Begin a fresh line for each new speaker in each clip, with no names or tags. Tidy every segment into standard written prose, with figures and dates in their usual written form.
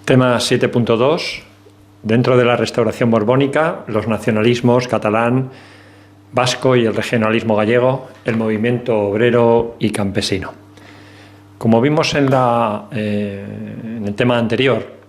Tema 7.2. Dentro de la restauración borbónica, los nacionalismos catalán, vasco y el regionalismo gallego, el movimiento obrero y campesino. Como vimos en el tema anterior,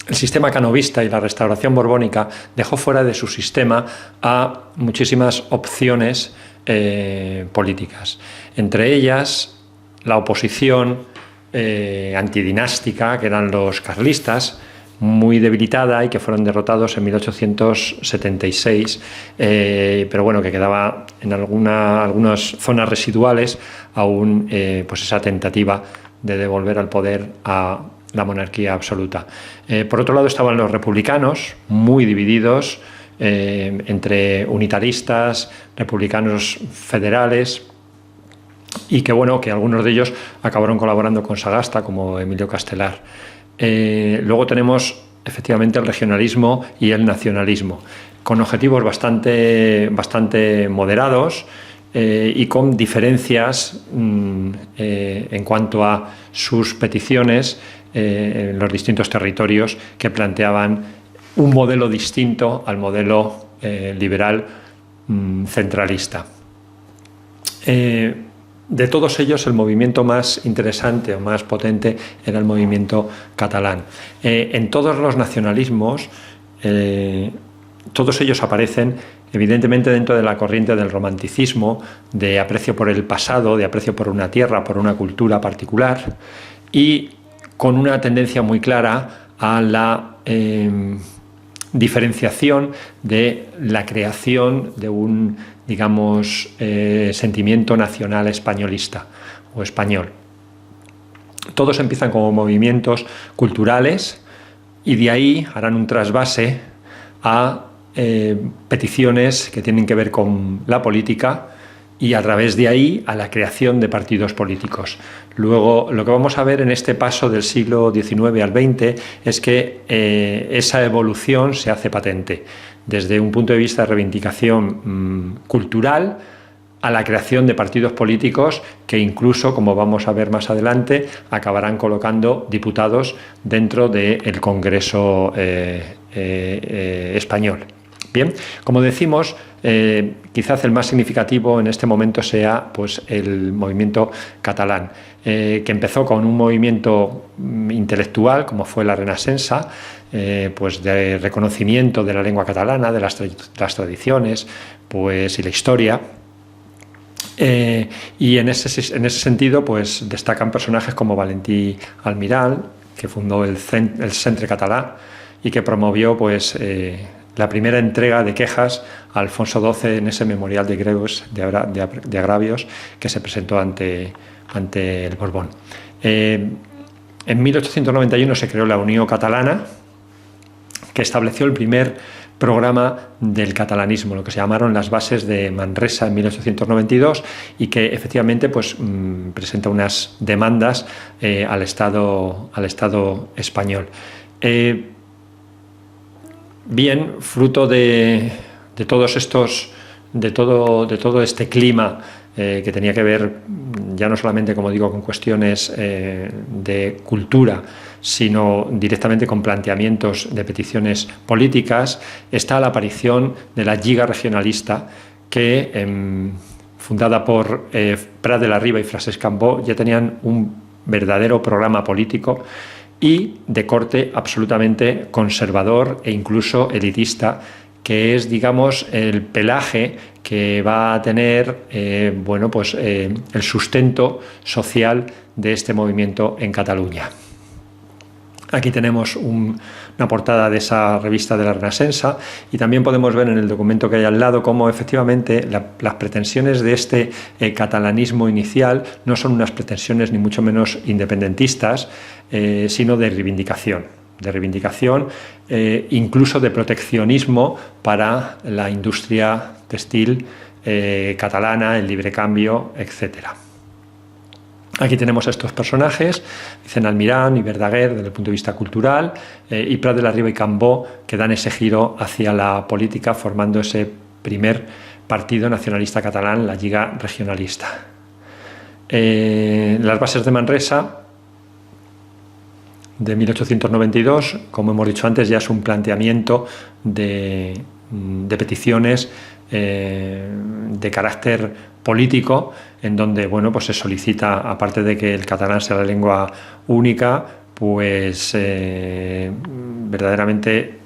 el sistema canovista y la restauración borbónica dejó fuera de su sistema a muchísimas opciones políticas. Entre ellas, la oposición antidinástica, que eran los carlistas, muy debilitada y que fueron derrotados en 1876, pero bueno, que quedaba en algunas zonas residuales aún pues esa tentativa de devolver al poder a la monarquía absoluta. Por otro lado estaban los republicanos, muy divididos entre unitaristas, republicanos federales, y que bueno, que algunos de ellos acabaron colaborando con Sagasta, como Emilio Castelar. Luego tenemos efectivamente el regionalismo y el nacionalismo, con objetivos bastante moderados y con diferencias en cuanto a sus peticiones en los distintos territorios, que planteaban un modelo distinto al modelo liberal centralista. De todos ellos, el movimiento más interesante o más potente era el movimiento catalán. En todos los nacionalismos, todos ellos aparecen evidentemente dentro de la corriente del romanticismo, de aprecio por el pasado, de aprecio por una tierra, por una cultura particular, y con una tendencia muy clara a la diferenciación de la creación de un, digamos, sentimiento nacional españolista o español. Todos empiezan como movimientos culturales y de ahí harán un trasvase a peticiones que tienen que ver con la política y a través de ahí a la creación de partidos políticos. Luego, lo que vamos a ver en este paso del siglo XIX al XX es que esa evolución se hace patente, desde un punto de vista de reivindicación cultural a la creación de partidos políticos que incluso, como vamos a ver más adelante, acabarán colocando diputados dentro del Congreso español. Bien, como decimos, quizás el más significativo en este momento sea pues, el movimiento catalán, que empezó con un movimiento intelectual, como fue la Renacença, pues de reconocimiento de la lengua catalana, de las tradiciones pues, y la historia. Y en ese sentido pues, destacan personajes como Valentí Almirall, que fundó el Centre Català y que promovió pues, la primera entrega de quejas a Alfonso XII en ese memorial de agravios que se presentó ante el Borbón. En 1891 se creó la Unió Catalana, que estableció el primer programa del catalanismo, lo que se llamaron las bases de Manresa en 1892, y que efectivamente pues, presenta unas demandas al Estado español. Bien, fruto de todo este clima que tenía que ver ya no solamente, como digo, con cuestiones de cultura, sino directamente con planteamientos de peticiones políticas, está la aparición de la Lliga Regionalista, que fundada por Prat de la Riba y Francesc Cambó, ya tenían un verdadero programa político y de corte absolutamente conservador e incluso elitista, que es, digamos, el pelaje que va a tener bueno, pues, el sustento social de este movimiento en Cataluña. Aquí tenemos una portada de esa revista de la Renacença y también podemos ver en el documento que hay al lado cómo efectivamente las pretensiones de este catalanismo inicial no son unas pretensiones ni mucho menos independentistas, sino de reivindicación, incluso de proteccionismo para la industria textil catalana, el libre cambio, etcétera. Aquí tenemos a estos personajes, Vicent Almirall y Verdaguer desde el punto de vista cultural, y Prat de la Riba y Cambó, que dan ese giro hacia la política, formando ese primer partido nacionalista catalán, la Lliga Regionalista. Las bases de Manresa de 1892, como hemos dicho antes, ya es un planteamiento de peticiones de carácter político, en donde bueno, pues se solicita, aparte de que el catalán sea la lengua única, pues verdaderamente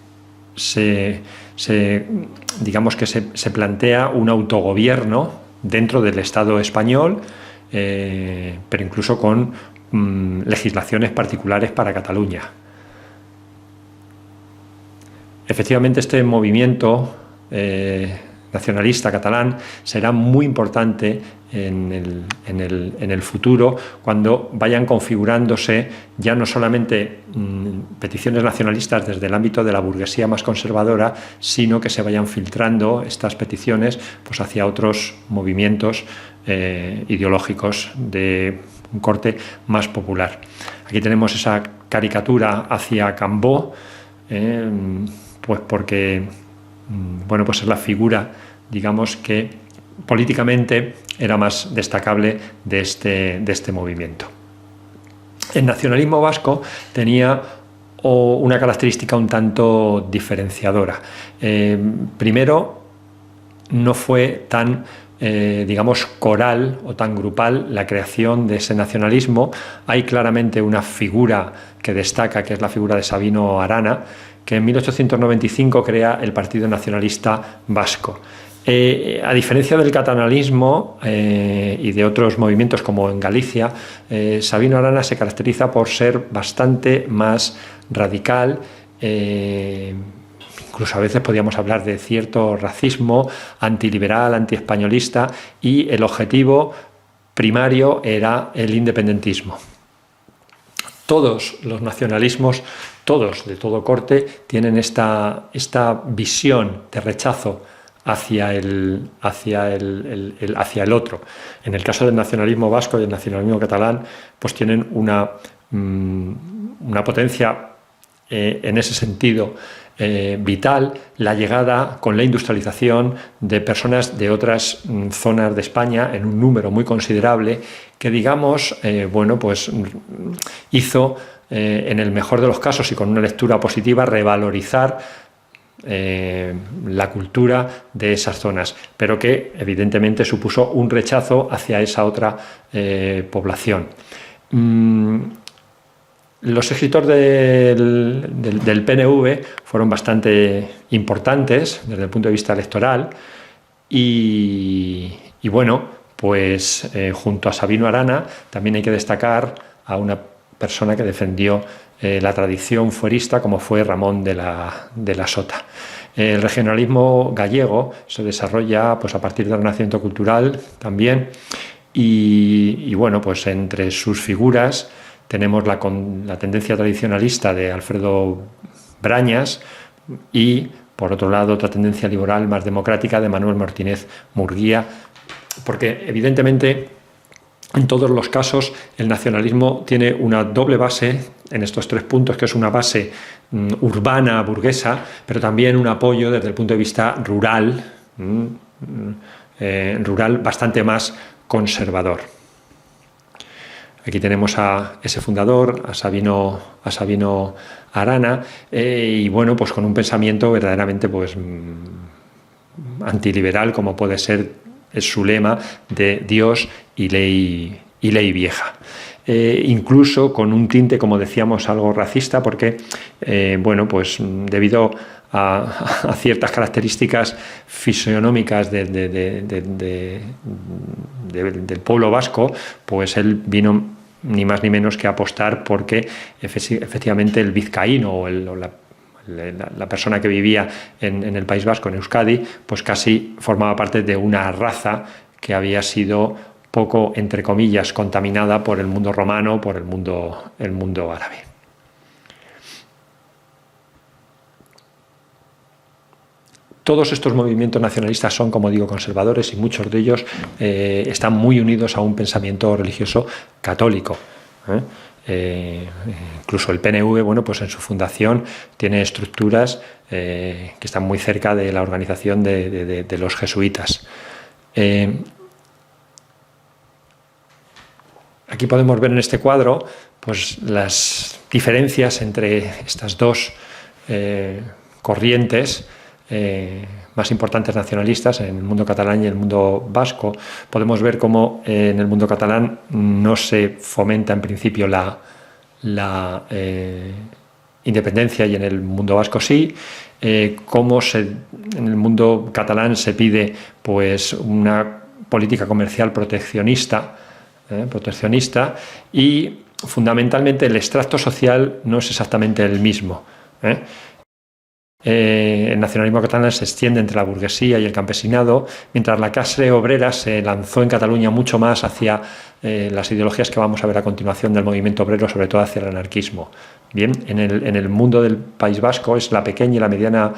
digamos que se plantea un autogobierno dentro del Estado español, pero incluso con legislaciones particulares para Cataluña. Efectivamente, este movimiento nacionalista catalán será muy importante en el futuro, cuando vayan configurándose ya no solamente peticiones nacionalistas desde el ámbito de la burguesía más conservadora, sino que se vayan filtrando estas peticiones pues hacia otros movimientos ideológicos de un corte más popular. Aquí tenemos esa caricatura hacia Cambó, pues porque bueno, pues es la figura, digamos, que políticamente era más destacable de este movimiento. El nacionalismo vasco tenía una característica un tanto diferenciadora. Primero, no fue tan digamos, coral o tan grupal la creación de ese nacionalismo. Hay claramente una figura que destaca, que es la figura de Sabino Arana, que en 1895 crea el Partido Nacionalista Vasco. A diferencia del catalanismo y de otros movimientos como en Galicia, Sabino Arana se caracteriza por ser bastante más radical, incluso a veces podríamos hablar de cierto racismo, antiliberal, antiespañolista, y el objetivo primario era el independentismo. Todos los nacionalismos, todos de todo corte, tienen esta visión de rechazo hacia el otro. En el caso del nacionalismo vasco y el nacionalismo catalán, pues tienen una potencia en ese sentido vital, la llegada con la industrialización de personas de otras zonas de España en un número muy considerable, que digamos, bueno, pues hizo en el mejor de los casos y con una lectura positiva revalorizar la cultura de esas zonas, pero que evidentemente supuso un rechazo hacia esa otra población. Los éxitos del PNV fueron bastante importantes desde el punto de vista electoral y bueno, pues junto a Sabino Arana también hay que destacar a una persona que defendió la tradición fuerista, como fue Ramón de la Sota. El regionalismo gallego se desarrolla pues a partir del Renacimiento cultural también y bueno, pues entre sus figuras tenemos la tendencia tradicionalista de Alfredo Brañas y, por otro lado, otra tendencia liberal más democrática de Manuel Martínez Murguía, porque evidentemente en todos los casos el nacionalismo tiene una doble base en estos tres puntos, que es una base urbana, burguesa, pero también un apoyo desde el punto de vista rural, rural bastante más conservador. Aquí tenemos a ese fundador, a Sabino Arana, y bueno, pues con un pensamiento verdaderamente pues antiliberal, como puede ser su lema de Dios y ley vieja. Incluso con un tinte, como decíamos, algo racista, porque bueno, pues debido a ciertas características fisionómicas del pueblo vasco, pues él vino ni más ni menos que apostar porque efectivamente el vizcaíno o la persona que vivía en el País Vasco, en Euskadi, pues casi formaba parte de una raza que había sido poco, entre comillas, contaminada por el mundo romano, por el mundo árabe. Todos estos movimientos nacionalistas son, como digo, conservadores y muchos de ellos están muy unidos a un pensamiento religioso católico. Incluso el PNV, bueno, pues en su fundación tiene estructuras que están muy cerca de la organización de los jesuitas. Aquí podemos ver en este cuadro pues las diferencias entre estas dos corrientes más importantes nacionalistas en el mundo catalán y el mundo vasco. Podemos ver cómo en el mundo catalán no se fomenta en principio la independencia y en el mundo vasco sí, cómo en el mundo catalán se pide pues una política comercial proteccionista y fundamentalmente el extracto social no es exactamente el mismo. El nacionalismo catalán se extiende entre la burguesía y el campesinado, mientras la clase obrera se lanzó en Cataluña mucho más hacia las ideologías que vamos a ver a continuación del movimiento obrero, sobre todo hacia el anarquismo. Bien, en el mundo del País Vasco es la pequeña y la mediana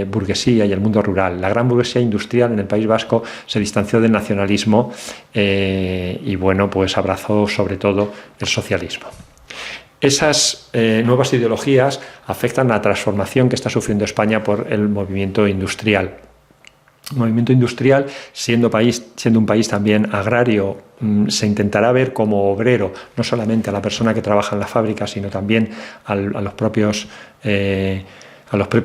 burguesía y el mundo rural. La gran burguesía industrial en el País Vasco se distanció del nacionalismo y bueno, pues abrazó sobre todo el socialismo. Esas nuevas ideologías afectan la transformación que está sufriendo España por el movimiento industrial. El movimiento industrial, siendo un país también agrario, se intentará ver como obrero, no solamente a la persona que trabaja en la fábrica, sino también a los propios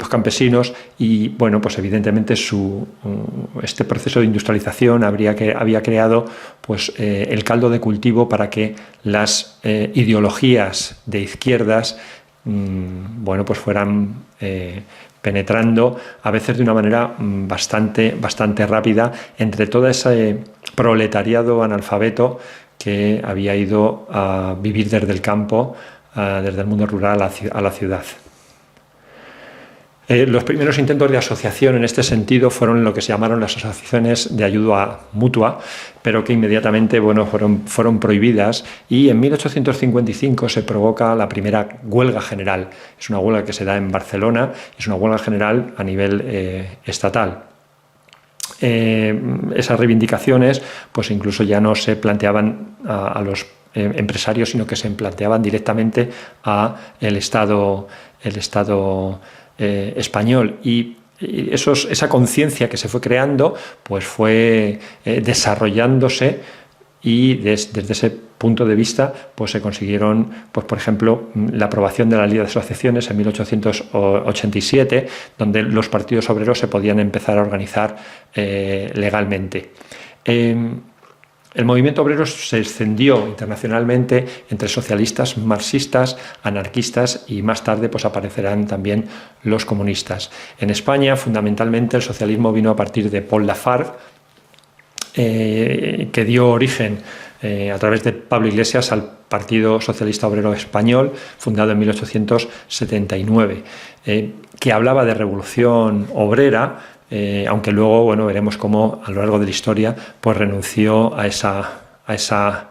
campesinos, y bueno, pues evidentemente este proceso de industrialización había creado pues el caldo de cultivo para que las ideologías de izquierdas bueno, pues fueran penetrando a veces de una manera bastante rápida entre todo ese proletariado analfabeto que había ido a vivir desde el campo, desde el mundo rural a la ciudad. Los primeros intentos de asociación en este sentido fueron lo que se llamaron las asociaciones de ayuda mutua, pero que inmediatamente fueron prohibidas, y en 1855 se provoca la primera huelga general. Es una huelga que se da en Barcelona, es una huelga general a nivel estatal. Esas reivindicaciones pues incluso ya no se planteaban a los empresarios, sino que se planteaban directamente al Estado español, y esa conciencia que se fue creando pues fue desarrollándose, y desde ese punto de vista pues se consiguieron, pues por ejemplo, la aprobación de la Ley de Asociaciones en 1887, donde los partidos obreros se podían empezar a organizar legalmente. El movimiento obrero se extendió internacionalmente entre socialistas, marxistas, anarquistas, y más tarde pues aparecerán también los comunistas. En España, fundamentalmente, el socialismo vino a partir de Paul Lafargue, que dio origen a través de Pablo Iglesias al Partido Socialista Obrero Español, fundado en 1879, que hablaba de revolución obrera, aunque luego veremos cómo a lo largo de la historia pues renunció a esa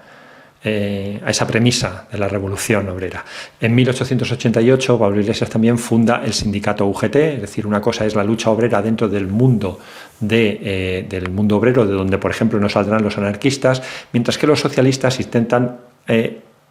premisa de la revolución obrera. En 1888 Pablo Iglesias también funda el sindicato UGT, es decir, una cosa es la lucha obrera dentro del mundo del mundo obrero, de donde por ejemplo no saldrán los anarquistas, mientras que los socialistas intentan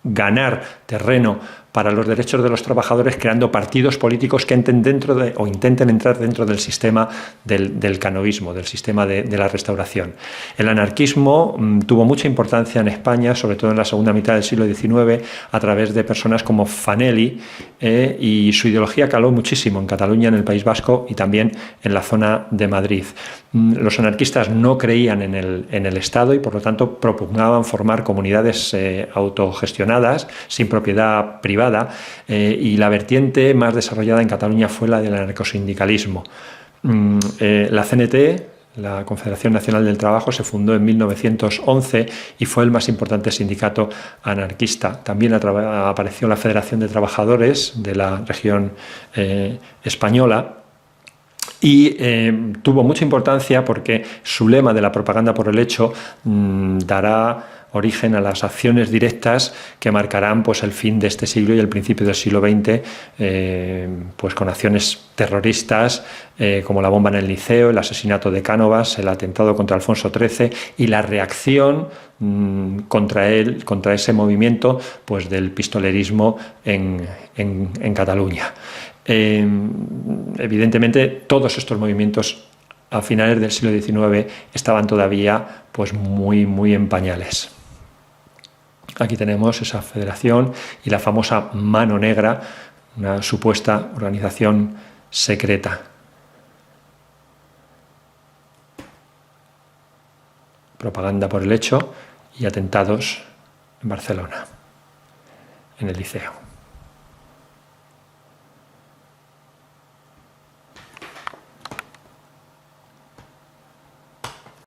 ganar terreno para los derechos de los trabajadores, creando partidos políticos que intenten entrar dentro del sistema del canoísmo, del sistema de la Restauración. El anarquismo tuvo mucha importancia en España, sobre todo en la segunda mitad del siglo XIX, a través de personas como Fanelli, y su ideología caló muchísimo en Cataluña, en el País Vasco y también en la zona de Madrid. Los anarquistas no creían en el Estado y por lo tanto propugnaban formar comunidades autogestionadas, sin propiedad privada, y la vertiente más desarrollada en Cataluña fue la del anarcosindicalismo. La CNT, la Confederación Nacional del Trabajo, se fundó en 1911 y fue el más importante sindicato anarquista. También apareció la Federación de Trabajadores de la región española, y tuvo mucha importancia porque su lema de la propaganda por el hecho dará origen a las acciones directas que marcarán pues el fin de este siglo y el principio del siglo XX, pues con acciones terroristas como la bomba en el Liceo, el asesinato de Cánovas, el atentado contra Alfonso XIII y la reacción contra ese movimiento pues del pistolerismo en Cataluña. Evidentemente todos estos movimientos a finales del siglo XIX estaban todavía pues muy en pañales. Aquí tenemos esa federación y la famosa Mano Negra, una supuesta organización secreta. Propaganda por el hecho y atentados en Barcelona, en el Liceo.